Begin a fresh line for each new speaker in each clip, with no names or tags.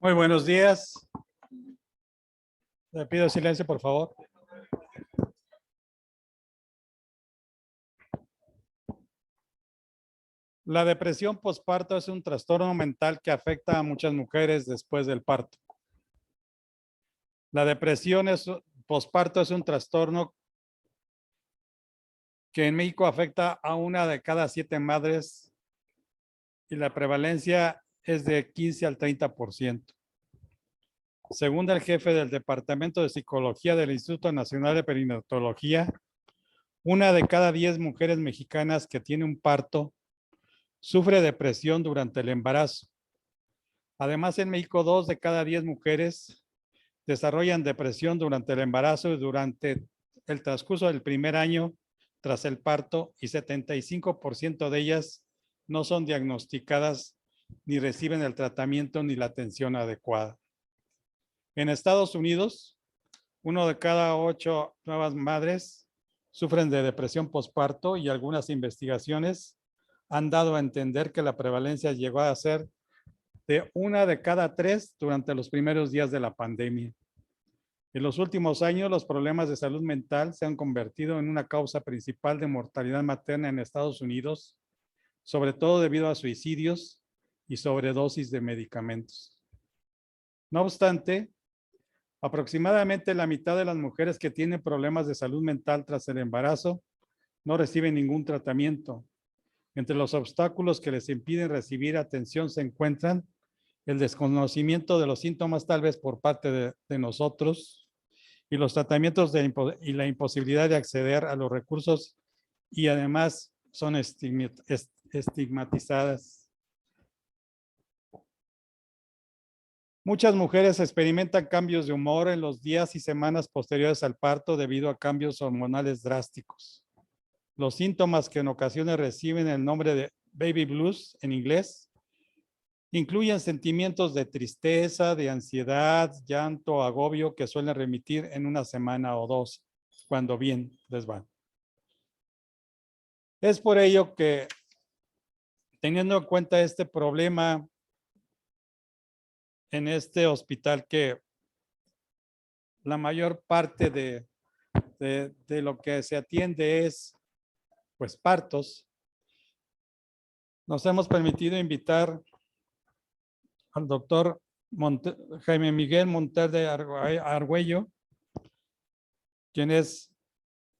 Muy buenos días. Le pido silencio, por favor. La depresión posparto es un trastorno mental que afecta a muchas mujeres después del parto. La depresión posparto es un trastorno que en México afecta a 1 de cada 7 madres y la prevalencia es de 15 al 30%. Según el jefe del Departamento de Psicología del Instituto Nacional de Perinatología, 1 de cada 10 mujeres mexicanas que tiene un parto sufre depresión durante el embarazo. Además, en México, 2 de cada 10 mujeres desarrollan depresión durante el embarazo y durante el transcurso del primer año tras el parto, y 75% de ellas no son diagnosticadas ni reciben el tratamiento ni la atención adecuada. En Estados Unidos, 1 de cada 8 nuevas madres sufren de depresión posparto y algunas investigaciones han dado a entender que la prevalencia llegó a ser de 1 de cada 3 durante los primeros días de la pandemia. En los últimos años, los problemas de salud mental se han convertido en una causa principal de mortalidad materna en Estados Unidos, sobre todo debido a suicidios y sobredosis de medicamentos. No obstante, aproximadamente la mitad de las mujeres que tienen problemas de salud mental tras el embarazo no reciben ningún tratamiento. Entre los obstáculos que les impiden recibir atención se encuentran el desconocimiento de los síntomas, tal vez por parte de nosotros, y los tratamientos y la imposibilidad de acceder a los recursos, y además son estigmatizadas. Muchas mujeres experimentan cambios de humor en los días y semanas posteriores al parto debido a cambios hormonales drásticos. Los síntomas, que en ocasiones reciben el nombre de baby blues en inglés, incluyen sentimientos de tristeza, de ansiedad, llanto, agobio, que suelen remitir en 1 semana o 2, cuando bien les va. Es por ello que, teniendo en cuenta este problema en este hospital, que la mayor parte de lo que se atiende es pues partos, nos hemos permitido invitar al doctor Jaime Miguel Monter de Argüello, quien es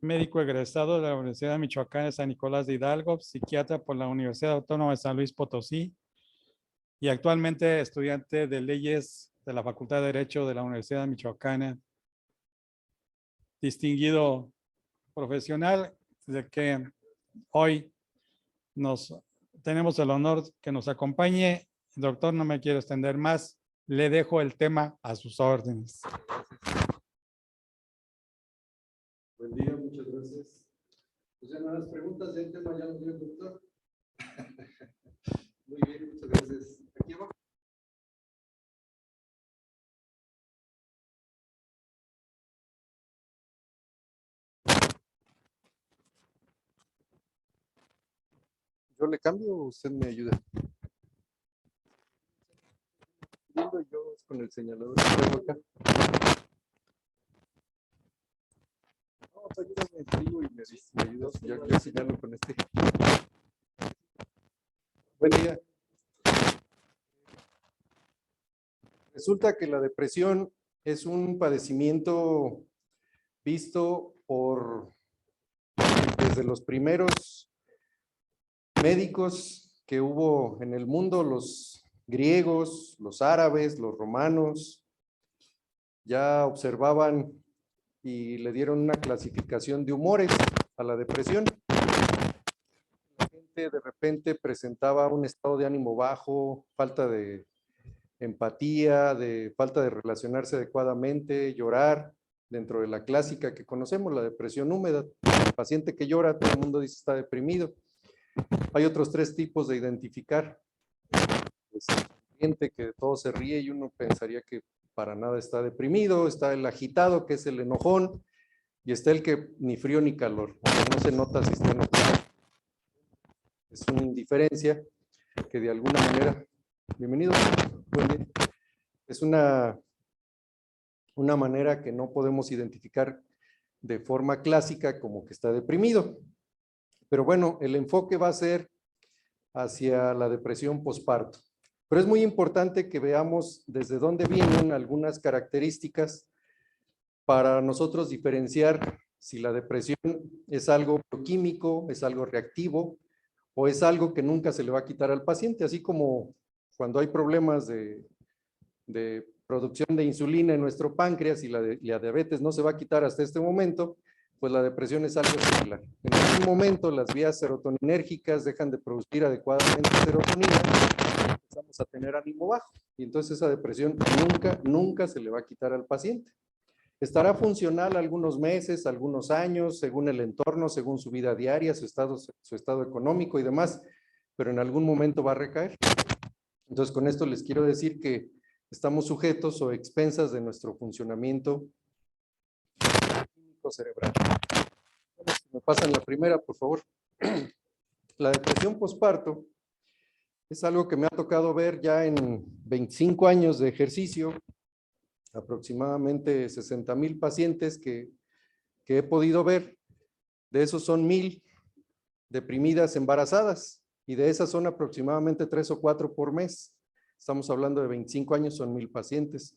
médico egresado de la Universidad de Michoacán de San Nicolás de Hidalgo, psiquiatra por la Universidad Autónoma de San Luis Potosí y actualmente estudiante de leyes de la Facultad de Derecho de la Universidad Michoacana, distinguido profesional, de que hoy tenemos el honor que nos acompañe. Doctor, no me quiero extender más, le dejo el tema a sus órdenes.
Buen día, muchas gracias. Pues ya no las preguntas del tema ya lo dio el doctor. Muy bien, muchas gracias. Aquí abajo. ¿Yo le cambio o usted me ayuda? Viendo yo con el señalador que tengo acá. No, pues ayúdame, digo, y me ayudas. Yo señalo con este. Buen día. Resulta que la depresión es un padecimiento visto desde los primeros médicos que hubo en el mundo, los griegos, los árabes, los romanos, ya observaban y le dieron una clasificación de humores a la depresión. La gente de repente presentaba un estado de ánimo bajo, falta de empatía, de falta de relacionarse adecuadamente, llorar, dentro de la clásica que conocemos, la depresión húmeda. El paciente que llora, todo el mundo dice está deprimido. Hay otros 3 tipos de identificar. Es el paciente que de todo se ríe y uno pensaría que para nada está deprimido. Está el agitado, que es el enojón, y está el que ni frío ni calor, no se nota si está enojado. Es una indiferencia que de alguna manera, bienvenido, buen día, Es una manera que no podemos identificar de forma clásica como que está deprimido. Pero bueno, el enfoque va a ser hacia la depresión posparto. Pero es muy importante que veamos desde dónde vienen algunas características para nosotros diferenciar si la depresión es algo bioquímico, es algo reactivo o es algo que nunca se le va a quitar al paciente, así como cuando hay problemas de producción de insulina en nuestro páncreas y la diabetes no se va a quitar hasta este momento, pues la depresión es algo similar. En algún momento las vías serotoninérgicas dejan de producir adecuadamente serotonina y empezamos a tener ánimo bajo. Y entonces esa depresión nunca se le va a quitar al paciente. Estará funcional algunos meses, algunos años, según el entorno, según su vida diaria, su estado económico y demás, pero en algún momento va a recaer. Entonces, con esto les quiero decir que estamos sujetos o expensas de nuestro funcionamiento químico cerebral. Bueno, si me pasan la primera, por favor. La depresión posparto es algo que me ha tocado ver ya en 25 años de ejercicio, aproximadamente 60,000 pacientes que he podido ver. De esos son 1,000 deprimidas embarazadas y de esas son aproximadamente 3 o 4 por mes. Estamos hablando de 25 años, son 1,000 pacientes.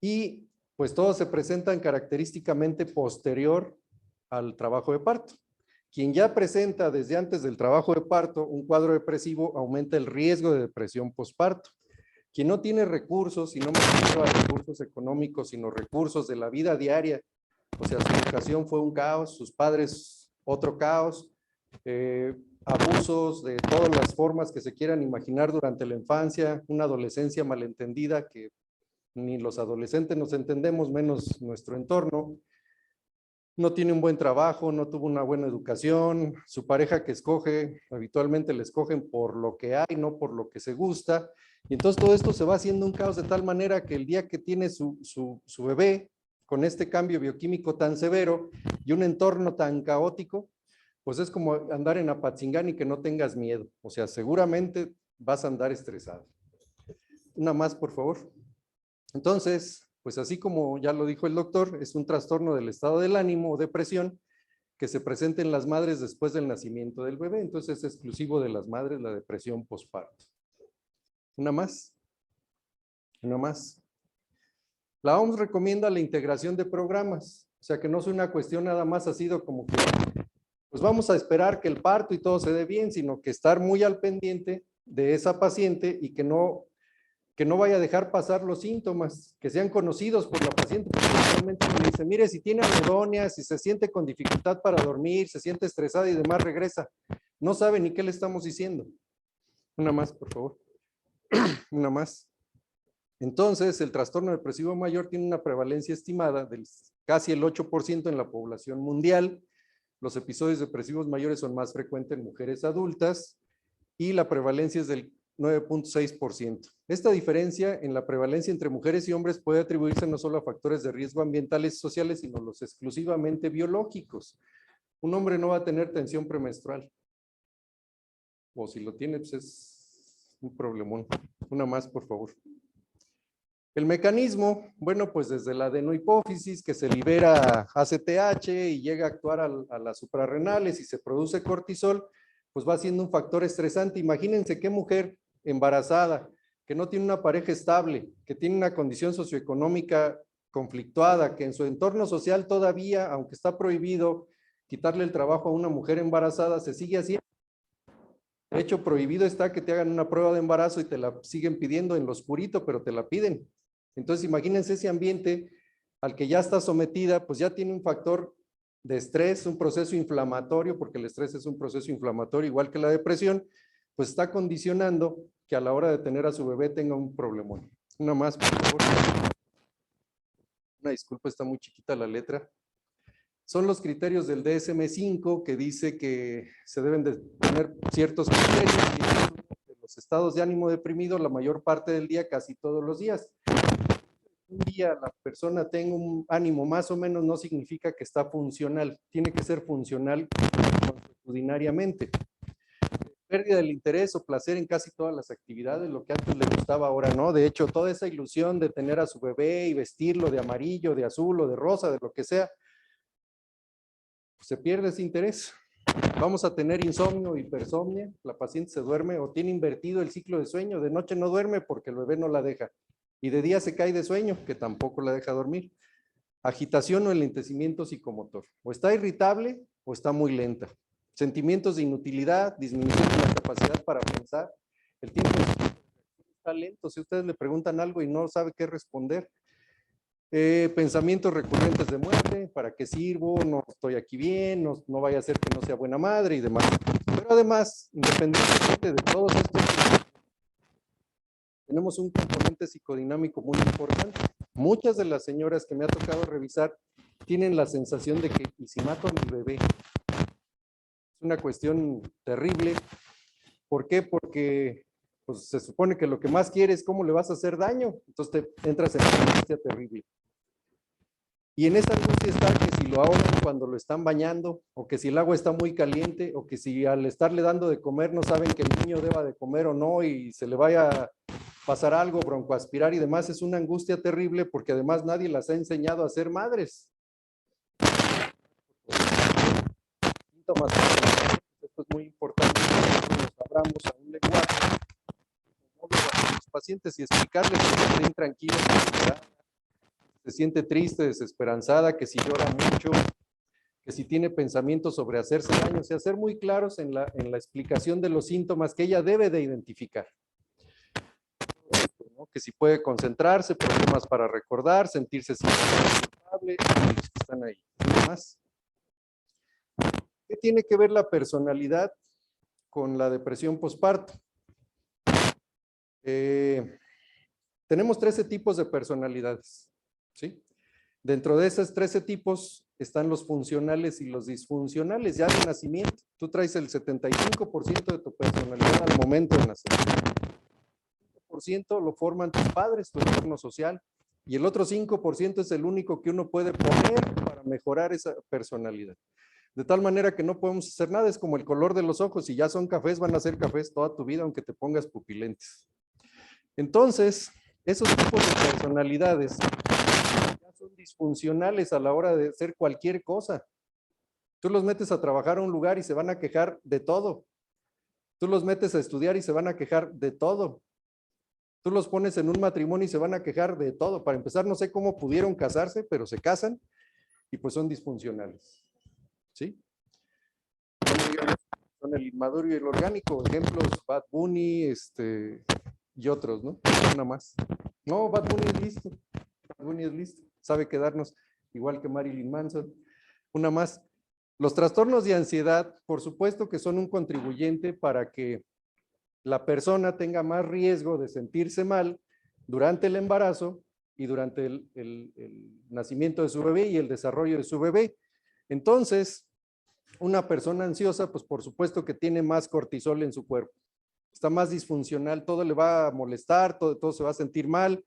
Y pues todos se presentan característicamente posterior al trabajo de parto. Quien ya presenta desde antes del trabajo de parto un cuadro depresivo aumenta el riesgo de depresión posparto. Quien no tiene recursos, y no me refiero a recursos económicos, sino recursos de la vida diaria, o sea, su educación fue un caos, sus padres otro caos, abusos de todas las formas que se quieran imaginar durante la infancia, una adolescencia malentendida que ni los adolescentes nos entendemos, menos nuestro entorno. No tiene un buen trabajo, no tuvo una buena educación, su pareja que escoge, habitualmente le escogen por lo que hay, no por lo que se gusta. Y entonces todo esto se va haciendo un caos de tal manera que el día que tiene su bebé, con este cambio bioquímico tan severo y un entorno tan caótico, pues es como andar en Apatzingán y que no tengas miedo. O sea, seguramente vas a andar estresado. Una más, por favor. Entonces, pues así como ya lo dijo el doctor, es un trastorno del estado del ánimo o depresión que se presenta en las madres después del nacimiento del bebé. Entonces es exclusivo de las madres la depresión posparto. Una más. Una más. La OMS recomienda la integración de programas. O sea, que no es una cuestión nada más ha sido como que, pues vamos a esperar que el parto y todo se dé bien, sino que estar muy al pendiente de esa paciente y que no vaya a dejar pasar los síntomas, que sean conocidos por la paciente. Porque me dice, mire, si tiene anedonia, si se siente con dificultad para dormir, se siente estresada y demás, regresa. No sabe ni qué le estamos diciendo. Una más, por favor. Una más. Entonces, el trastorno depresivo mayor tiene una prevalencia estimada del casi el 8% en la población mundial. Los episodios depresivos mayores son más frecuentes en mujeres adultas y la prevalencia es del 9.6%. Esta diferencia en la prevalencia entre mujeres y hombres puede atribuirse no solo a factores de riesgo ambientales y sociales, sino los exclusivamente biológicos. Un hombre no va a tener tensión premenstrual. O si lo tiene, pues es un problemón. Una más, por favor. El mecanismo, bueno, pues desde la adenohipófisis que se libera ACTH y llega a actuar a las suprarrenales y se produce cortisol, pues va siendo un factor estresante. Imagínense qué mujer embarazada, que no tiene una pareja estable, que tiene una condición socioeconómica conflictuada, que en su entorno social todavía, aunque está prohibido quitarle el trabajo a una mujer embarazada, se sigue haciendo. De hecho, prohibido está que te hagan una prueba de embarazo y te la siguen pidiendo en lo oscurito, pero te la piden. Entonces, imagínense ese ambiente al que ya está sometida, pues ya tiene un factor de estrés, un proceso inflamatorio, porque el estrés es un proceso inflamatorio, igual que la depresión, pues está condicionando que a la hora de tener a su bebé tenga un problemón. Una más, por favor. Una disculpa, está muy chiquita la letra. Son los criterios del DSM-5 que dice que se deben de tener ciertos criterios y los estados de ánimo deprimido la mayor parte del día, casi todos los días. Un día la persona tenga un ánimo más o menos no significa que está funcional, tiene que ser funcional consuetudinariamente. pérdida del interés o placer en casi todas las actividades, lo que antes le gustaba ahora no. De hecho, toda esa ilusión de tener a su bebé y vestirlo de amarillo, de azul o de rosa, de lo que sea, pues se pierde ese interés. Vamos a tener insomnio, hipersomnia, la paciente se duerme o tiene invertido el ciclo de sueño, de noche no duerme porque el bebé no la deja, y de día se cae de sueño, que tampoco la deja dormir. Agitación o enlentecimiento psicomotor, o está irritable o está muy lenta. Sentimientos de inutilidad, disminución de la capacidad para pensar, el tiempo está lento, si ustedes le preguntan algo y no sabe qué responder. Pensamientos recurrentes de muerte, ¿para qué sirvo? No estoy aquí bien, no vaya a ser que no sea buena madre y demás. Pero además, independientemente de todos estos, tenemos un componente psicodinámico muy importante. Muchas de las señoras que me ha tocado revisar tienen la sensación de que, ¿y si mato a mi bebé? Es una cuestión terrible. ¿Por qué? Porque pues, se supone que lo que más quieres es cómo le vas a hacer daño. Entonces te entras en una angustia terrible. Y en esta angustia está que si lo ahogan cuando lo están bañando, o que si el agua está muy caliente, o que si al estarle dando de comer no saben que el niño deba de comer o no y se le vaya a pasar algo, broncoaspirar y demás. Es una angustia terrible porque además nadie las ha enseñado a ser madres. Síntomas. Esto es muy importante que nosotros nos abramos a un lenguaje a los pacientes y explicarles que estén tranquilos, se siente triste, desesperanzada, que si llora mucho, que si tiene pensamientos sobre hacerse daño, o sea, ser muy claros en la explicación de los síntomas que ella debe de identificar. ¿No? Que si puede concentrarse, problemas para recordar, sentirse culpable, que están ahí. ¿Qué más? ¿Qué tiene que ver la personalidad con la depresión posparto? Tenemos 13 tipos de personalidades, ¿sí? Dentro de esos 13 tipos están los funcionales y los disfuncionales, ya de nacimiento. Tú traes el 75% de tu personalidad al momento de nacer. El 5% lo forman tus padres, tu entorno social, y el otro 5% es el único que uno puede poner para mejorar esa personalidad. De tal manera que no podemos hacer nada, es como el color de los ojos, si ya son cafés, van a ser cafés toda tu vida, aunque te pongas pupilentes. Entonces, esos tipos de personalidades ya son disfuncionales a la hora de hacer cualquier cosa. Tú los metes a trabajar a un lugar y se van a quejar de todo. Tú los metes a estudiar y se van a quejar de todo. Tú los pones en un matrimonio y se van a quejar de todo. Para empezar, no sé cómo pudieron casarse, pero se casan y pues son disfuncionales. ¿Sí? Son el inmaduro y el orgánico. Ejemplos, Bad Bunny, y otros, ¿no? Una más. No, Bad Bunny es listo. Bad Bunny es listo. Sabe quedarnos igual que Marilyn Manson. Una más. Los trastornos de ansiedad, por supuesto que son un contribuyente para que la persona tenga más riesgo de sentirse mal durante el embarazo y durante el nacimiento de su bebé y el desarrollo de su bebé. Entonces, una persona ansiosa, pues por supuesto que tiene más cortisol en su cuerpo. Está más disfuncional, todo le va a molestar, todo se va a sentir mal,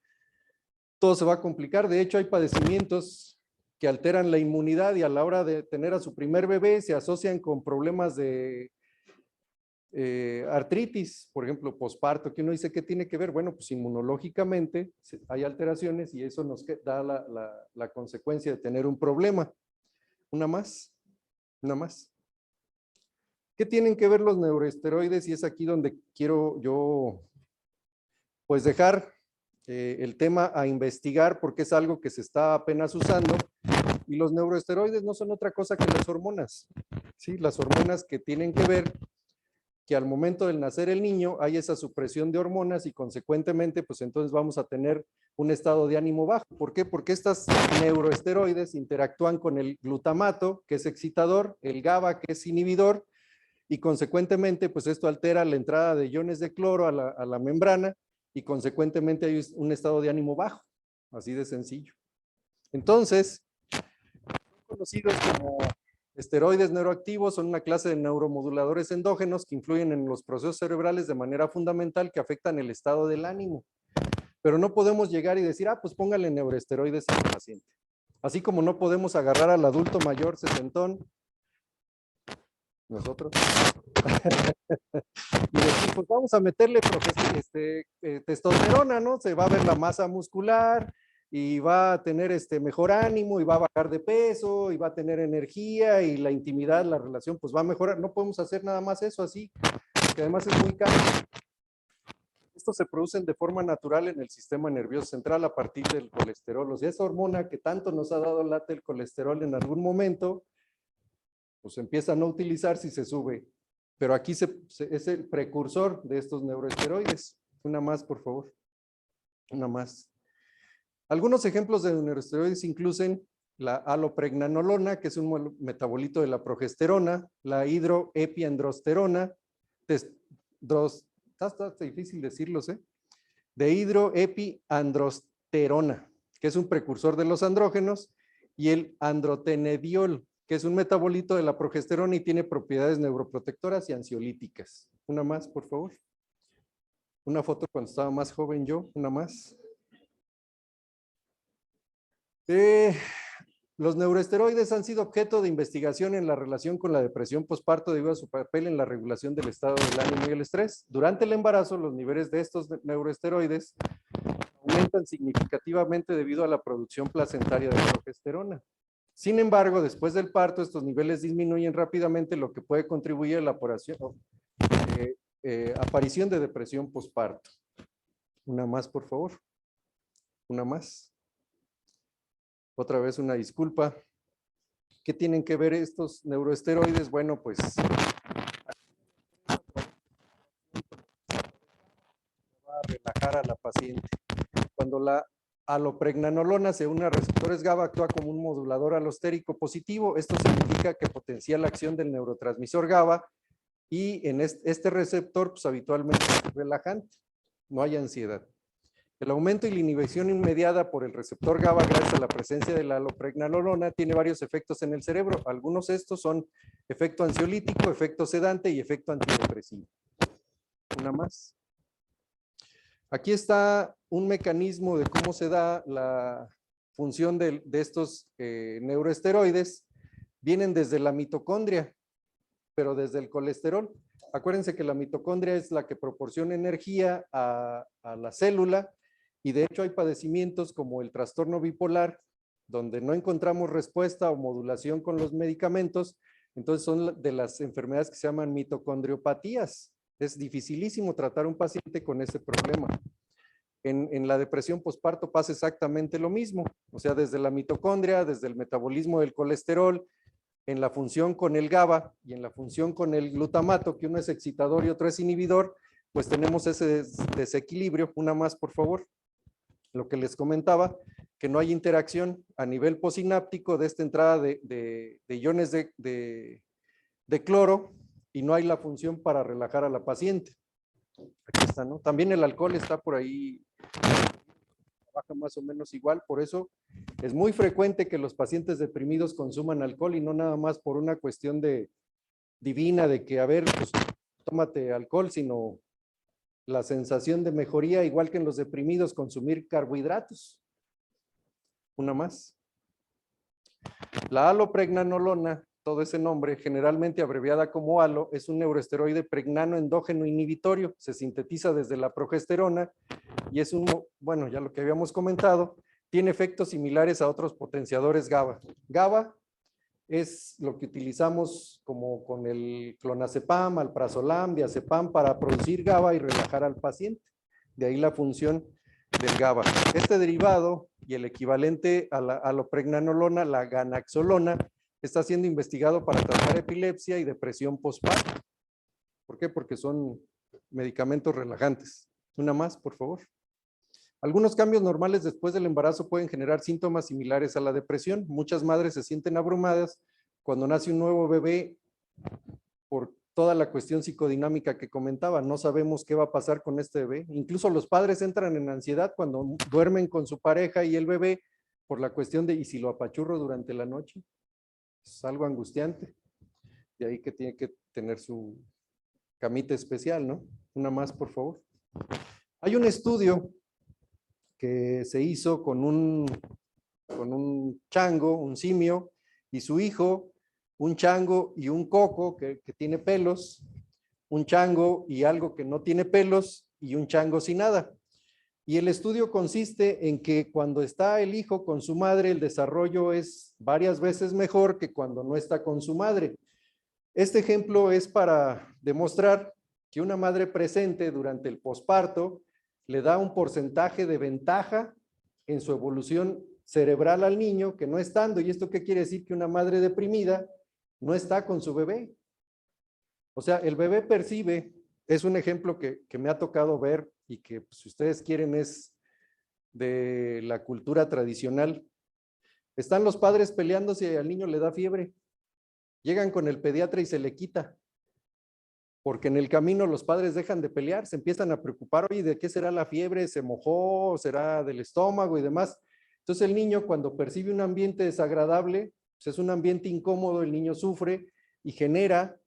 todo se va a complicar. De hecho, hay padecimientos que alteran la inmunidad y a la hora de tener a su primer bebé se asocian con problemas de artritis, por ejemplo, posparto, que uno dice, ¿qué tiene que ver? Bueno, pues inmunológicamente hay alteraciones y eso nos da la consecuencia de tener un problema. Una más. ¿Qué tienen que ver los neuroesteroides? Y es aquí donde quiero yo, pues, dejar el tema a investigar porque es algo que se está apenas usando. Y los neuroesteroides no son otra cosa que las hormonas, ¿sí? Las hormonas que tienen que ver que al momento del nacer el niño hay esa supresión de hormonas y consecuentemente, pues entonces vamos a tener un estado de ánimo bajo. ¿Por qué? Porque estas neuroesteroides interactúan con el glutamato, que es excitador, el GABA, que es inhibidor, y consecuentemente, pues esto altera la entrada de iones de cloro a la membrana y consecuentemente hay un estado de ánimo bajo, así de sencillo. Entonces, son conocidos como esteroides neuroactivos, son una clase de neuromoduladores endógenos que influyen en los procesos cerebrales de manera fundamental que afectan el estado del ánimo. Pero no podemos llegar y decir, pues póngale neuroesteroides al paciente. Así como no podemos agarrar al adulto mayor setentón nosotros. Y decir, pues vamos a meterle testosterona, ¿no? Se va a ver la masa muscular y va a tener mejor ánimo y va a bajar de peso y va a tener energía y la intimidad, la relación, pues va a mejorar. No podemos hacer nada más eso así, que además es muy caro. Estos se producen de forma natural en el sistema nervioso central a partir del colesterol. O sea, esa hormona que tanto nos ha dado lata el colesterol en algún momento, pues empieza a no utilizar si se sube. Pero aquí es el precursor de estos neuroesteroides. Una más, por favor. Una más. Algunos ejemplos de neuroesteroides incluyen la alopregnanolona, que es un metabolito de la progesterona, la hidroepiandrosterona, está difícil decirlos, de hidroepiandrosterona, que es un precursor de los andrógenos, y el androtenediol, que es un metabolito de la progesterona y tiene propiedades neuroprotectoras y ansiolíticas. Una más, por favor. Una foto cuando estaba más joven yo, una más. Los neuroesteroides han sido objeto de investigación en la relación con la depresión postparto debido a su papel en la regulación del estado del ánimo y el estrés. Durante el embarazo, los niveles de estos neuroesteroides aumentan significativamente debido a la producción placentaria de progesterona. Sin embargo, después del parto, estos niveles disminuyen rápidamente, lo que puede contribuir a la aparición de depresión postparto. Una más, por favor. Una más. Otra vez una disculpa. ¿Qué tienen que ver estos neuroesteroides? Bueno, pues va a relajar a la paciente. Cuando la alopregnanolona se une a receptores GABA, actúa como un modulador alostérico positivo. Esto significa que potencia la acción del neurotransmisor GABA y en este receptor, pues habitualmente es relajante, no hay ansiedad. El aumento y la inhibición inmediata por el receptor GABA gracias a la presencia de la alopregnanolona tiene varios efectos en el cerebro. Algunos de estos son efecto ansiolítico, efecto sedante y efecto antidepresivo. Una más. Aquí está un mecanismo de cómo se da la función de estos neuroesteroides. Vienen desde la mitocondria, pero desde el colesterol. Acuérdense que la mitocondria es la que proporciona energía a la célula y de hecho hay padecimientos como el trastorno bipolar, donde no encontramos respuesta o modulación con los medicamentos. Entonces son de las enfermedades que se llaman mitocondriopatías. Es dificilísimo tratar a un paciente con ese problema. En la depresión postparto pasa exactamente lo mismo. O sea, desde la mitocondria, desde el metabolismo del colesterol, en la función con el GABA y en la función con el glutamato, que uno es excitador y otro es inhibidor, pues tenemos ese desequilibrio. Una más, por favor. Lo que les comentaba, que no hay interacción a nivel posináptico de esta entrada de iones de cloro y no hay la función para relajar a la paciente. Aquí está, ¿no? También el alcohol está por ahí, trabaja más o menos igual, por eso es muy frecuente que los pacientes deprimidos consuman alcohol y no nada más por una cuestión divina de que, a ver, pues tómate alcohol, sino la sensación de mejoría, igual que en los deprimidos, consumir carbohidratos. Una más. La alopregnanolona, todo ese nombre, generalmente abreviada como ALO, es un neuroesteroide pregnano endógeno inhibitorio. Se sintetiza desde la progesterona y es bueno, ya lo que habíamos comentado, tiene efectos similares a otros potenciadores GABA. GABA es lo que utilizamos como con el clonazepam, alprazolam, diazepam para producir GABA y relajar al paciente. De ahí la función del GABA. Este derivado y el equivalente a la alopregnanolona, la ganaxolona, está siendo investigado para tratar epilepsia y depresión postparto. ¿Por qué? Porque son medicamentos relajantes. Una más, por favor. Algunos cambios normales después del embarazo pueden generar síntomas similares a la depresión. Muchas madres se sienten abrumadas cuando nace un nuevo bebé por toda la cuestión psicodinámica que comentaba. No sabemos qué va a pasar con este bebé. Incluso los padres entran en ansiedad cuando duermen con su pareja y el bebé por la cuestión de ¿y si lo apachurro durante la noche? Es algo angustiante. De ahí que tiene que tener su camita especial, ¿no? Una más, por favor. Hay un estudio que se hizo con un chango, un simio, y su hijo, un chango y un coco que tiene pelos, un chango y algo que no tiene pelos y un chango sin nada. Y el estudio consiste en que cuando está el hijo con su madre, el desarrollo es varias veces mejor que cuando no está con su madre. Este ejemplo es para demostrar que una madre presente durante el posparto le da un porcentaje de ventaja en su evolución cerebral al niño que no estando. ¿Y esto qué quiere decir? Que una madre deprimida no está con su bebé. O sea, el bebé percibe, es un ejemplo que me ha tocado ver y que pues, si ustedes quieren es de la cultura tradicional. Están los padres peleándose y al niño le da fiebre. Llegan con el pediatra y se le quita. Porque en el camino los padres dejan de pelear, se empiezan a preocupar, oye, ¿de qué será la fiebre? ¿Se mojó? ¿Será del estómago y demás? Entonces el niño cuando percibe un ambiente desagradable, pues es un ambiente incómodo, el niño sufre y genera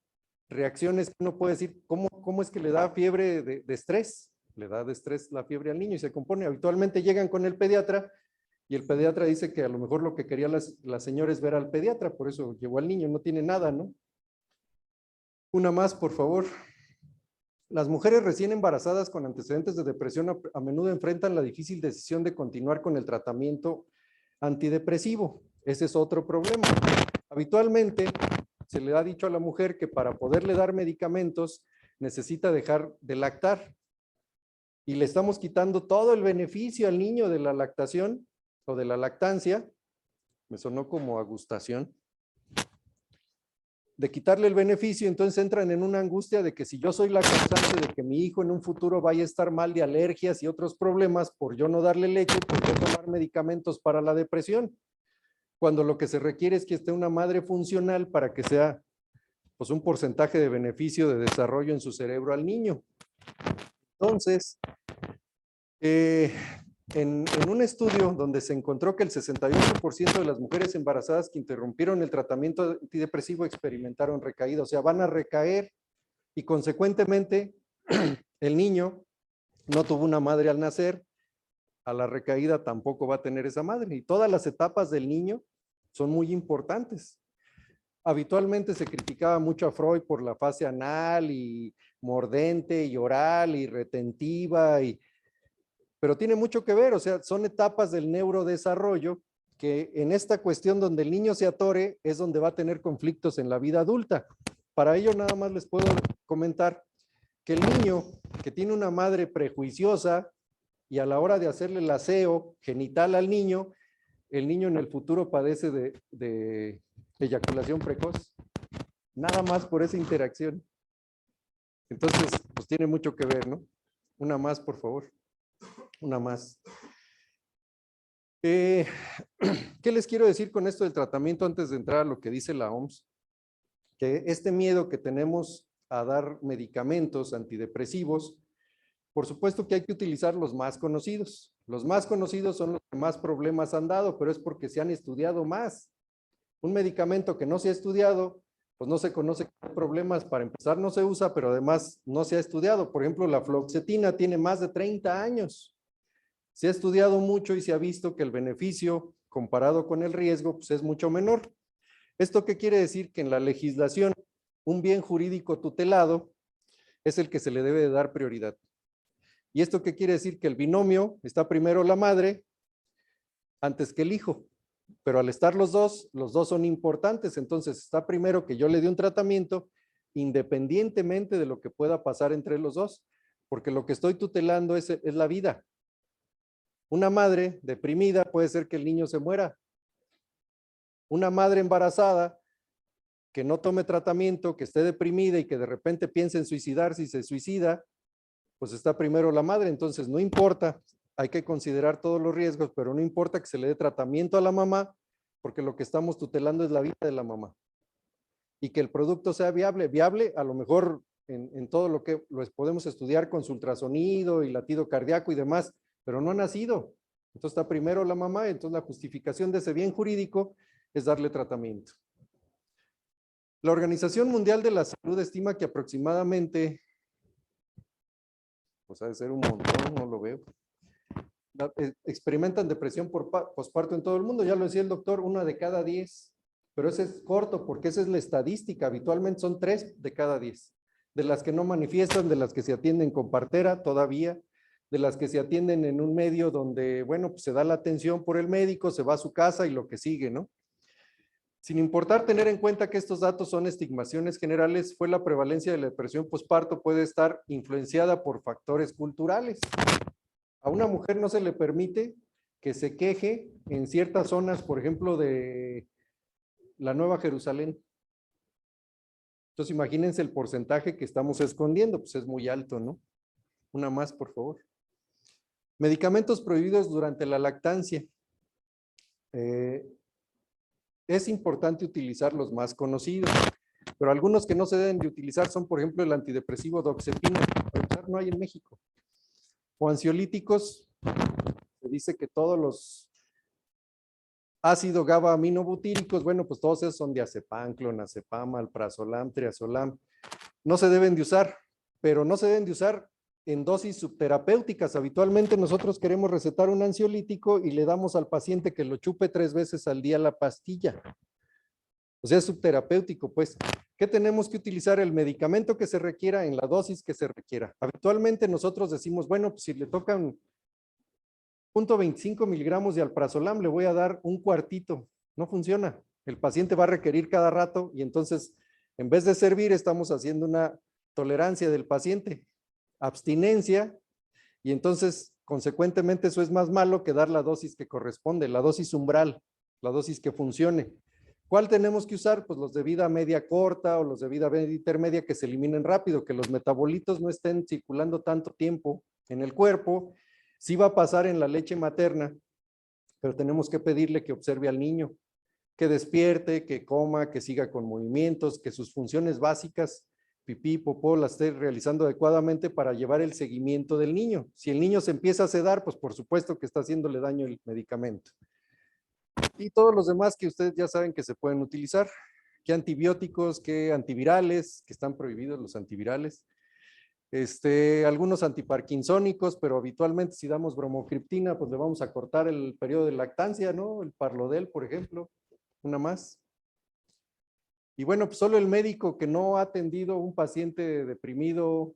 reacciones que uno puede decir, ¿cómo es que le da fiebre de estrés? Le da de estrés la fiebre al niño y se compone. Habitualmente llegan con el pediatra y el pediatra dice que a lo mejor lo que quería la señora es ver al pediatra, por eso llevó al niño, no tiene nada, ¿no? Una más, por favor. Las mujeres recién embarazadas con antecedentes de depresión a menudo enfrentan la difícil decisión de continuar con el tratamiento antidepresivo. Ese es otro problema. Habitualmente se le ha dicho a la mujer que para poderle dar medicamentos necesita dejar de lactar y le estamos quitando todo el beneficio al niño de la lactación o de la lactancia. Me sonó como agustación. De quitarle el beneficio, entonces entran en una angustia de que si yo soy la causante de que mi hijo en un futuro vaya a estar mal de alergias y otros problemas por yo no darle leche, por yo tomar medicamentos para la depresión, cuando lo que se requiere es que esté una madre funcional para que sea pues un porcentaje de beneficio de desarrollo en su cerebro al niño. Entonces, en un estudio donde se encontró que el 68% de las mujeres embarazadas que interrumpieron el tratamiento antidepresivo experimentaron recaída, o sea, van a recaer y consecuentemente el niño no tuvo una madre al nacer, a la recaída tampoco va a tener esa madre y todas las etapas del niño son muy importantes. Habitualmente se criticaba mucho a Freud por la fase anal y mordente y oral y retentiva pero tiene mucho que ver, o sea, son etapas del neurodesarrollo que en esta cuestión donde el niño se atore es donde va a tener conflictos en la vida adulta. Para ello nada más les puedo comentar que el niño que tiene una madre prejuiciosa y a la hora de hacerle el aseo genital al niño, el niño en el futuro padece de eyaculación precoz. Nada más por esa interacción. Entonces, pues tiene mucho que ver, ¿no? Una más, por favor. Una más. ¿Qué les quiero decir con esto del tratamiento antes de entrar a lo que dice la OMS? Que este miedo que tenemos a dar medicamentos antidepresivos, por supuesto que hay que utilizar los más conocidos. Los más conocidos son los que más problemas han dado, pero es porque se han estudiado más. Un medicamento que no se ha estudiado, pues no se conoce qué problemas, para empezar no se usa, pero además no se ha estudiado. Por ejemplo, la fluoxetina tiene más de 30 años. Se ha estudiado mucho y se ha visto que el beneficio comparado con el riesgo pues es mucho menor. ¿Esto qué quiere decir? Que en la legislación un bien jurídico tutelado es el que se le debe de dar prioridad. ¿Y esto qué quiere decir? Que el binomio está primero la madre antes que el hijo. Pero al estar los dos son importantes. Entonces está primero que yo le dé un tratamiento independientemente de lo que pueda pasar entre los dos. Porque lo que estoy tutelando es la vida. Una madre deprimida puede ser que el niño se muera. Una madre embarazada que no tome tratamiento, que esté deprimida y que de repente piense en suicidarse y se suicida, pues está primero la madre. Entonces no importa, hay que considerar todos los riesgos, pero no importa que se le dé tratamiento a la mamá, porque lo que estamos tutelando es la vida de la mamá. Y que el producto sea viable a lo mejor en todo lo que podemos estudiar con su ultrasonido y latido cardíaco y demás, pero no ha nacido. Entonces está primero la mamá, entonces la justificación de ese bien jurídico es darle tratamiento. La Organización Mundial de la Salud estima que aproximadamente, pues ha de ser un montón, no lo veo, experimentan depresión por posparto en todo el mundo. Ya lo decía el doctor, 1 de cada 10 pero ese es corto porque esa es la estadística. Habitualmente son 3 de cada 10. De las que no manifiestan, de las que se atienden con partera todavía, de las que se atienden en un medio donde, bueno, pues se da la atención por el médico, se va a su casa y lo que sigue, ¿no? Sin importar tener en cuenta que estos datos son estimaciones generales, fue la prevalencia de la depresión posparto puede estar influenciada por factores culturales. A una mujer no se le permite que se queje en ciertas zonas, por ejemplo, de la Nueva Jerusalén. Entonces, imagínense el porcentaje que estamos escondiendo, pues es muy alto, ¿no? Una más, por favor. Medicamentos prohibidos durante la lactancia. Es importante utilizar los más conocidos, pero algunos que no se deben de utilizar son, por ejemplo, el antidepresivo doxepina. No hay en México. O ansiolíticos, se dice que todos los ácido GABA aminobutíricos, bueno, pues todos esos son diazepam, clonazepam, alprazolam, triazolam. No se deben de usar, pero no se deben de usar en dosis subterapéuticas. Habitualmente nosotros queremos recetar un ansiolítico y le damos al paciente que lo chupe 3 veces al día la pastilla. O sea, es subterapéutico, pues. ¿Qué tenemos que utilizar? El medicamento que se requiera en la dosis que se requiera. Habitualmente nosotros decimos, bueno, pues si le tocan 0.25 miligramos de alprazolam, le voy a dar un cuartito. No funciona. El paciente va a requerir cada rato y entonces, en vez de servir, estamos haciendo una tolerancia del paciente, abstinencia, y entonces, consecuentemente, eso es más malo que dar la dosis que corresponde, la dosis umbral, la dosis que funcione. ¿Cuál tenemos que usar? Pues los de vida media corta o los de vida media intermedia que se eliminen rápido, que los metabolitos no estén circulando tanto tiempo en el cuerpo. Sí va a pasar en la leche materna, pero tenemos que pedirle que observe al niño, que despierte, que coma, que siga con movimientos, que sus funciones básicas, pipí, popó, las esté realizando adecuadamente para llevar el seguimiento del niño. Si el niño se empieza a sedar, pues por supuesto que está haciéndole daño el medicamento. Y todos los demás que ustedes ya saben que se pueden utilizar. ¿Qué antibióticos, qué antivirales, que están prohibidos los antivirales? Algunos antiparkinsónicos, pero habitualmente si damos bromocriptina, pues le vamos a cortar el periodo de lactancia, ¿no? El Parlodel, por ejemplo, una más. Y bueno, pues solo el médico que no ha atendido un paciente deprimido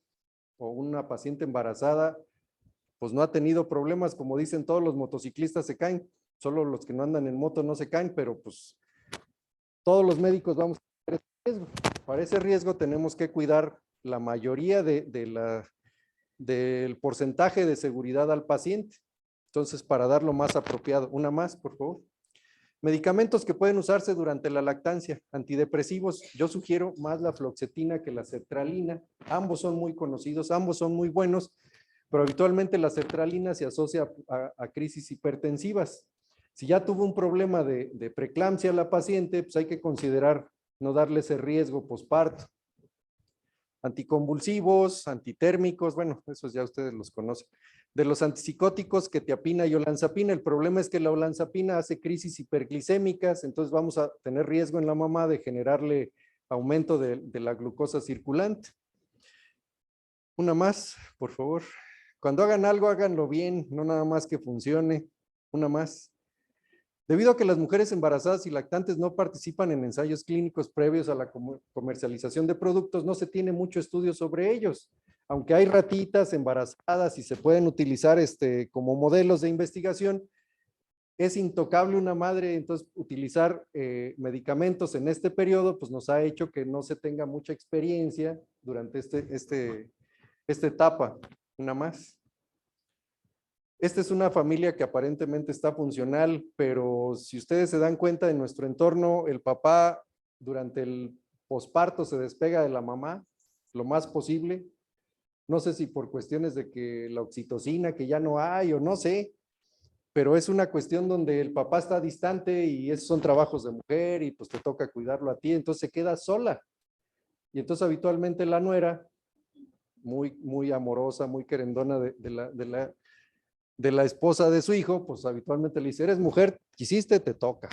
o una paciente embarazada, pues no ha tenido problemas, como dicen todos los motociclistas se caen, solo los que no andan en moto no se caen, pero pues todos los médicos vamos a tener ese riesgo. Para ese riesgo tenemos que cuidar la mayoría del porcentaje de seguridad al paciente. Entonces, para dar lo más apropiado. Una más, por favor. Medicamentos que pueden usarse durante la lactancia. Antidepresivos, yo sugiero más la fluoxetina que la sertralina. Ambos son muy conocidos, ambos son muy buenos, pero habitualmente la sertralina se asocia a crisis hipertensivas. Si ya tuvo un problema de preeclampsia la paciente, pues hay que considerar no darle ese riesgo posparto. Anticonvulsivos, antitérmicos, bueno, esos ya ustedes los conocen. De los antipsicóticos, quetiapina y olanzapina, el problema es que la olanzapina hace crisis hiperglicémicas, entonces vamos a tener riesgo en la mamá de generarle aumento de la glucosa circulante. Una más, por favor. Cuando hagan algo, háganlo bien, no nada más que funcione. Una más. Debido a que las mujeres embarazadas y lactantes no participan en ensayos clínicos previos a la comercialización de productos, no se tiene mucho estudio sobre ellos. Aunque hay ratitas embarazadas y se pueden utilizar como modelos de investigación, es intocable una madre, entonces utilizar medicamentos en este periodo, pues nos ha hecho que no se tenga mucha experiencia durante esta etapa. Una más. Esta es una familia que aparentemente está funcional, pero si ustedes se dan cuenta en nuestro entorno, el papá durante el posparto se despega de la mamá lo más posible. No sé si por cuestiones de que la oxitocina que ya no hay o no sé, pero es una cuestión donde el papá está distante y esos son trabajos de mujer y pues te toca cuidarlo a ti, entonces se queda sola. Y entonces habitualmente la nuera, muy amorosa, muy querendona de la esposa de su hijo, pues habitualmente le dice, eres mujer, quisiste, te toca.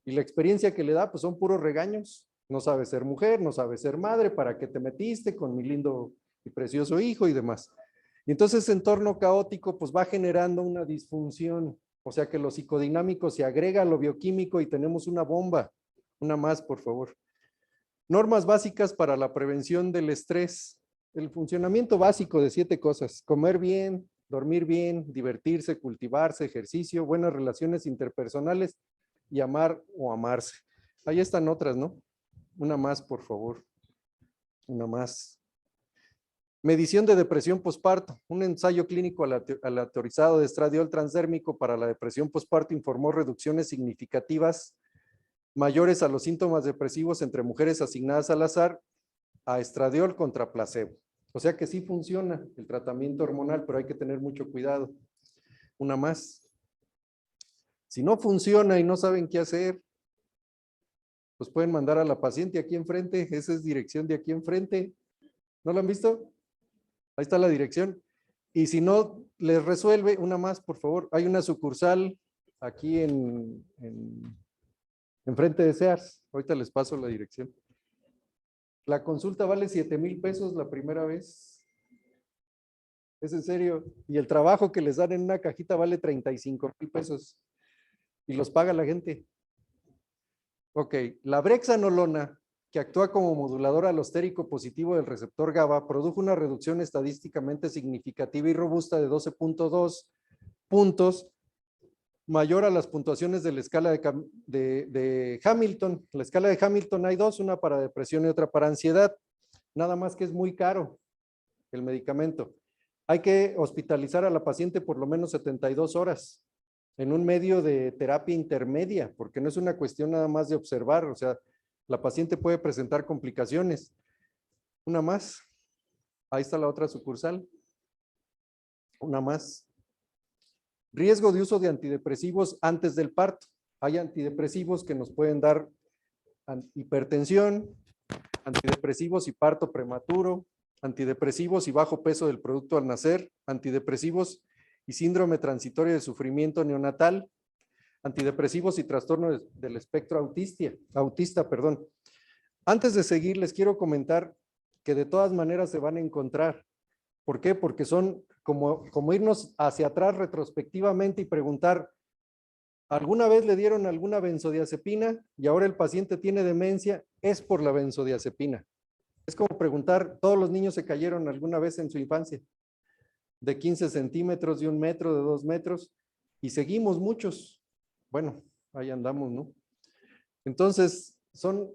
Y la experiencia que le da, pues son puros regaños. No sabes ser mujer, no sabes ser madre, ¿para qué te metiste con mi lindo y precioso hijo y demás? Y entonces ese entorno caótico, pues va generando una disfunción. O sea que lo psicodinámico se agrega a lo bioquímico y tenemos una bomba. Una más, por favor. Normas básicas para la prevención del estrés. El funcionamiento básico de 7 cosas: comer bien, dormir bien, divertirse, cultivarse, ejercicio, buenas relaciones interpersonales y amar o amarse. Ahí están otras, ¿no? Una más, por favor. Una más. Medición de depresión posparto. Un ensayo clínico aleatorizado de estradiol transdérmico para la depresión posparto informó reducciones significativas mayores a los síntomas depresivos entre mujeres asignadas al azar a estradiol contra placebo. O sea que sí funciona el tratamiento hormonal, pero hay que tener mucho cuidado. Una más. Si no funciona y no saben qué hacer, pues pueden mandar a la paciente aquí enfrente. Esa es dirección de aquí enfrente. ¿No lo han visto? Ahí está la dirección. Y si no les resuelve, una más, por favor. Hay una sucursal aquí enfrente de Sears. Ahorita les paso la dirección. La consulta vale 7,000 pesos la primera vez. Es en serio. Y el trabajo que les dan en una cajita vale 35,000 pesos. Y los paga la gente. Ok, la brexanolona, que actúa como modulador alostérico positivo del receptor GABA, produjo una reducción estadísticamente significativa y robusta de 12,2 puntos, mayor a las puntuaciones de la escala de Hamilton. La escala de Hamilton hay 2, una para depresión y otra para ansiedad. Nada más que es muy caro el medicamento. Hay que hospitalizar a la paciente por lo menos 72 horas en un medio de terapia intermedia, porque no es una cuestión nada más de observar, o sea, la paciente puede presentar complicaciones. Una más. Ahí está la otra sucursal. Una más. Riesgo de uso de antidepresivos antes del parto. Hay antidepresivos que nos pueden dar hipertensión, antidepresivos y parto prematuro, antidepresivos y bajo peso del producto al nacer, antidepresivos y síndrome transitorio de sufrimiento neonatal, antidepresivos y trastorno del espectro autista. Antes de seguir, les quiero comentar que de todas maneras se van a encontrar. ¿Por qué? Porque son como irnos hacia atrás retrospectivamente y preguntar, ¿alguna vez le dieron alguna benzodiazepina y ahora el paciente tiene demencia? Es por la benzodiazepina. Es como preguntar, ¿todos los niños se cayeron alguna vez en su infancia? De 15 centímetros, de 1 metro, de 2 metros, y seguimos muchos. Bueno, ahí andamos, ¿no? Entonces, son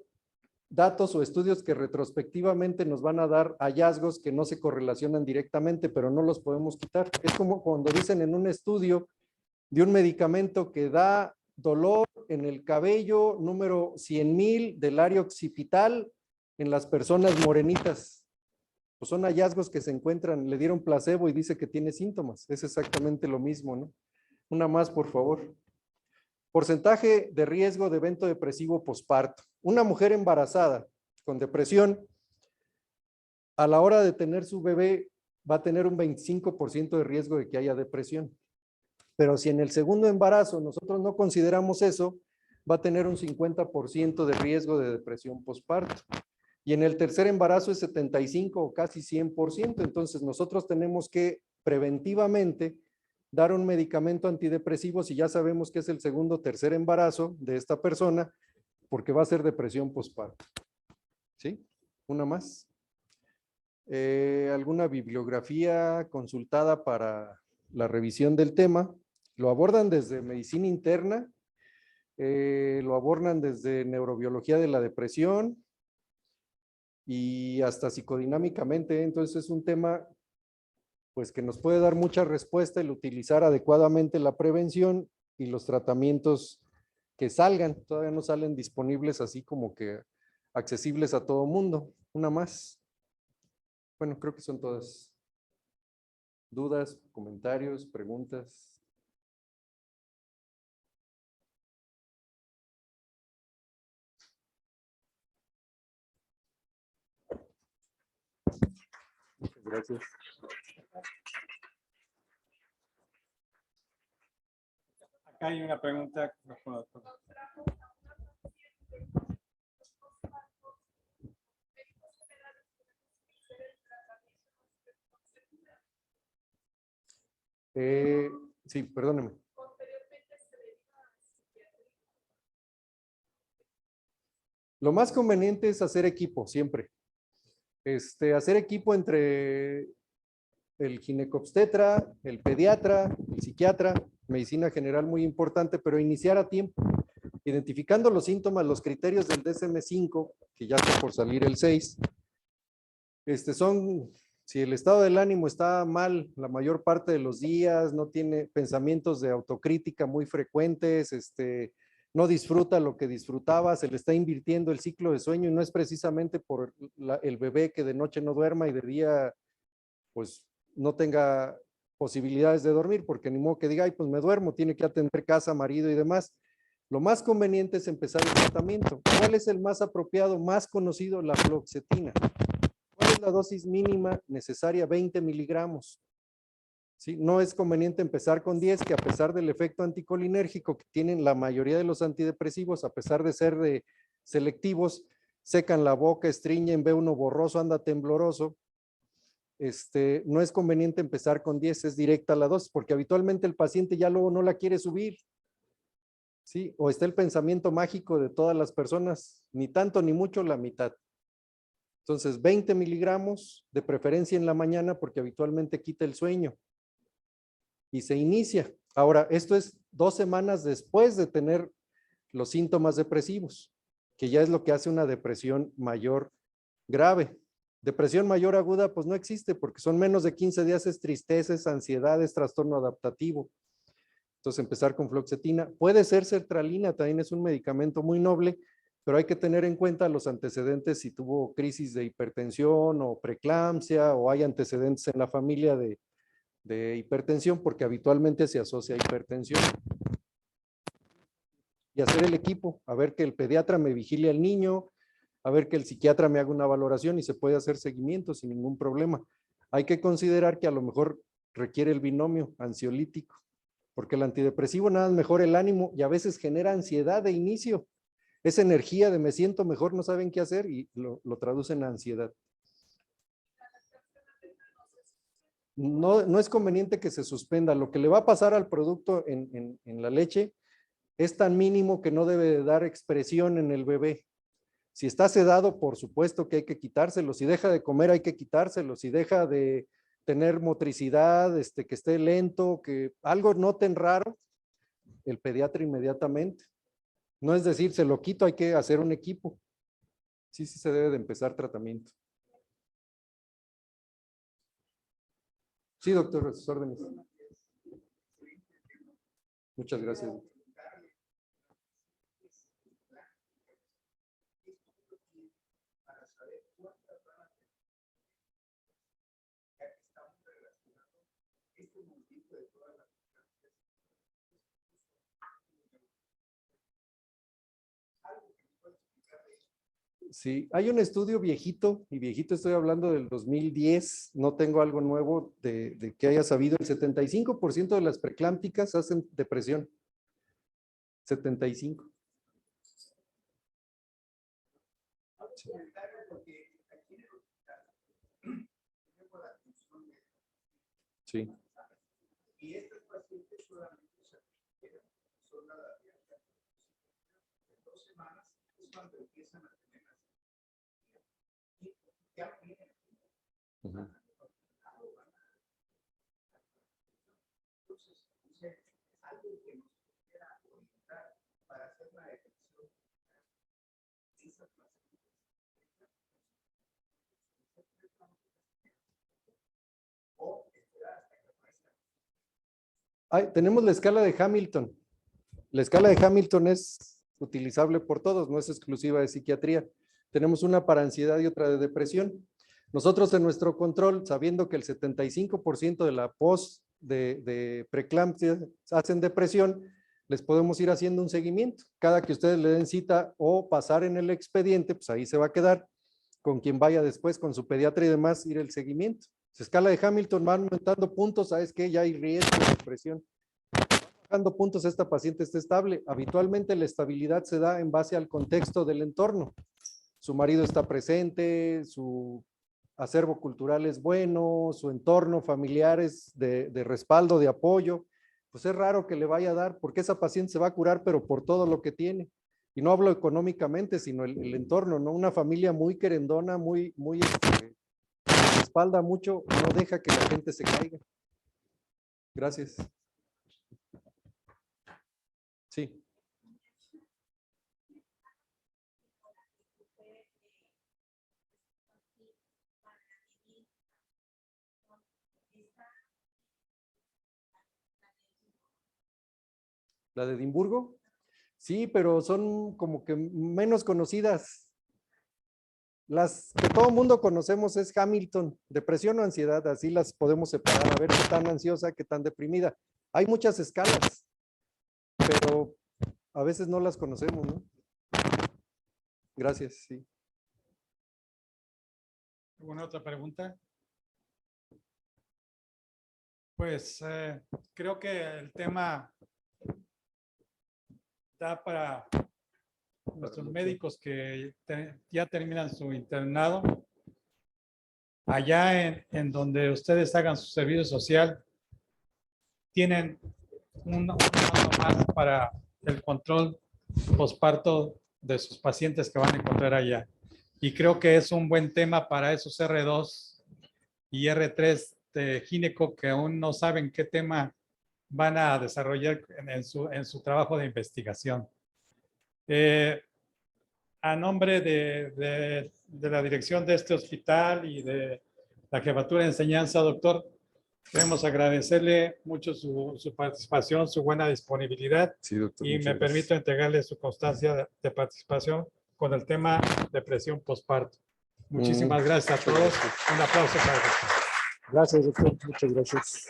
datos o estudios que retrospectivamente nos van a dar hallazgos que no se correlacionan directamente, pero no los podemos quitar. Es como cuando dicen en un estudio de un medicamento que da dolor en el cabello número 100,000 del área occipital en las personas morenitas. Pues son hallazgos que se encuentran, le dieron placebo y dice que tiene síntomas. Es exactamente lo mismo, ¿no? Una más, por favor. Porcentaje de riesgo de evento depresivo posparto. Una mujer embarazada con depresión, a la hora de tener su bebé, va a tener un 25% de riesgo de que haya depresión. Pero si en el segundo embarazo nosotros no consideramos eso, va a tener un 50% de riesgo de depresión posparto. Y en el tercer embarazo es 75 o casi 100%. Entonces nosotros tenemos que preventivamente dar un medicamento antidepresivo si ya sabemos que es el segundo o tercer embarazo de esta persona, porque va a ser depresión posparto. ¿Sí? Una más. ¿Alguna bibliografía consultada para la revisión del tema? Lo abordan desde medicina interna, lo abordan desde neurobiología de la depresión y hasta psicodinámicamente. Entonces es un tema pues que nos puede dar mucha respuesta el utilizar adecuadamente la prevención y los tratamientos que salgan. Todavía no salen disponibles así como que accesibles a todo mundo. Una más. Bueno, creo que son todas. ¿Dudas, comentarios, preguntas? Muchas gracias.
Acá hay una pregunta.
Sí, perdóneme. Lo más conveniente es hacer equipo siempre. Hacer equipo entre el ginecobstetra, el pediatra, el psiquiatra, medicina general muy importante, pero iniciar a tiempo, identificando los síntomas, los criterios del DSM-5, que ya está por salir el 6, son, si el estado del ánimo está mal la mayor parte de los días, no tiene pensamientos de autocrítica muy frecuentes, no disfruta lo que disfrutaba, se le está invirtiendo el ciclo de sueño y no es precisamente por el bebé que de noche no duerma y de día pues no tenga posibilidades de dormir, porque ni modo que diga, ay, pues me duermo, tiene que atender casa, marido y demás. Lo más conveniente es empezar el tratamiento. ¿Cuál es el más apropiado, más conocido? La fluoxetina. ¿Cuál es la dosis mínima necesaria? 20 miligramos. ¿Sí? No es conveniente empezar con 10, que a pesar del efecto anticolinérgico que tienen la mayoría de los antidepresivos, a pesar de ser de selectivos, secan la boca, estriñen, ve uno borroso, anda tembloroso. No es conveniente empezar con 10, es directa la dosis, porque habitualmente el paciente ya luego no la quiere subir. ¿Sí? O está el pensamiento mágico de todas las personas, ni tanto ni mucho, la mitad. Entonces, 20 miligramos, de preferencia en la mañana, porque habitualmente quita el sueño. Y se inicia. Ahora, esto es 2 semanas después de tener los síntomas depresivos, que ya es lo que hace una depresión mayor grave. Depresión mayor aguda, pues no existe, porque son menos de 15 días, es tristeza, es ansiedad, es trastorno adaptativo. Entonces, empezar con fluoxetina. Puede ser sertralina, también es un medicamento muy noble, pero hay que tener en cuenta los antecedentes si tuvo crisis de hipertensión o preeclampsia o hay antecedentes en la familia de hipertensión, porque habitualmente se asocia a hipertensión. Y hacer el equipo, a ver que el pediatra me vigile al niño, a ver que el psiquiatra me haga una valoración y se puede hacer seguimiento sin ningún problema. Hay que considerar que a lo mejor requiere el binomio ansiolítico, porque el antidepresivo nada más mejora el ánimo y a veces genera ansiedad de inicio. Esa energía de me siento mejor, no saben qué hacer y lo traducen a ansiedad. No es conveniente que se suspenda. Lo que le va a pasar al producto en la leche es tan mínimo que no debe de dar expresión en el bebé. Si está sedado, por supuesto que hay que quitárselo. Si deja de comer, hay que quitárselo. Si deja de tener motricidad, que esté lento, que algo noten raro, el pediatra inmediatamente. No es decir, se lo quito, hay que hacer un equipo. Sí se debe de empezar tratamiento. Sí, doctor, a sus órdenes. Muchas gracias. Sí, hay un estudio viejito, y viejito estoy hablando del 2010, no tengo algo nuevo de que haya sabido, el 75% de las preeclámpticas hacen depresión. 75. Sí. Y estos pacientes solamente se requieren sola en 2 semanas, es cuando empiezan a tener las y ya vienen. Entonces, algo que nos quiera orientar para hacer la detección de esas pacientes. O esperar hasta que aparezca. Tenemos la escala de Hamilton. La escala de Hamilton es utilizable por todos, no es exclusiva de psiquiatría. Tenemos una para ansiedad y otra de depresión. Nosotros en nuestro control, sabiendo que el 75% de la post de preeclampsia hacen depresión, les podemos ir haciendo un seguimiento. Cada que ustedes le den cita o pasar en el expediente, pues ahí se va a quedar. Con quien vaya después, con su pediatra y demás, ir el seguimiento. Si escala de Hamilton va aumentando puntos, ¿sabes qué? Ya hay riesgo de depresión. Bajando puntos, esta paciente está estable. Habitualmente la estabilidad se da en base al contexto del entorno. Su marido está presente, su acervo cultural es bueno, su entorno familiar es de respaldo, de apoyo. Pues es raro que le vaya a dar, porque esa paciente se va a curar, pero por todo lo que tiene. Y no hablo económicamente, sino el entorno, ¿no? Una familia muy querendona, muy respalda mucho, no deja que la gente se caiga. Gracias. Sí. ¿La de Edimburgo? Sí, pero son como que menos conocidas. Las que todo el mundo conocemos es Hamilton, depresión o ansiedad, así las podemos separar, a ver qué tan ansiosa, qué tan deprimida. Hay muchas escalas, pero a veces no las conocemos, ¿no? Gracias, sí.
¿Alguna otra pregunta? Pues creo que el tema da para nuestros médicos que ya terminan su internado. Allá en donde ustedes hagan su servicio social, tienen un mando más para el control posparto de sus pacientes que van a encontrar allá. Y creo que es un buen tema para esos R2 y R3 de gineco que aún no saben qué tema van a desarrollar en su trabajo de investigación. A nombre de la dirección de este hospital y de la jefatura de enseñanza, doctor, queremos agradecerle mucho su participación, su buena disponibilidad.
Sí, doctor,
y me permito entregarle su constancia de participación con el tema depresión postparto. Muchísimas gracias a todos. Un aplauso para usted.
Gracias, doctor. Muchas gracias.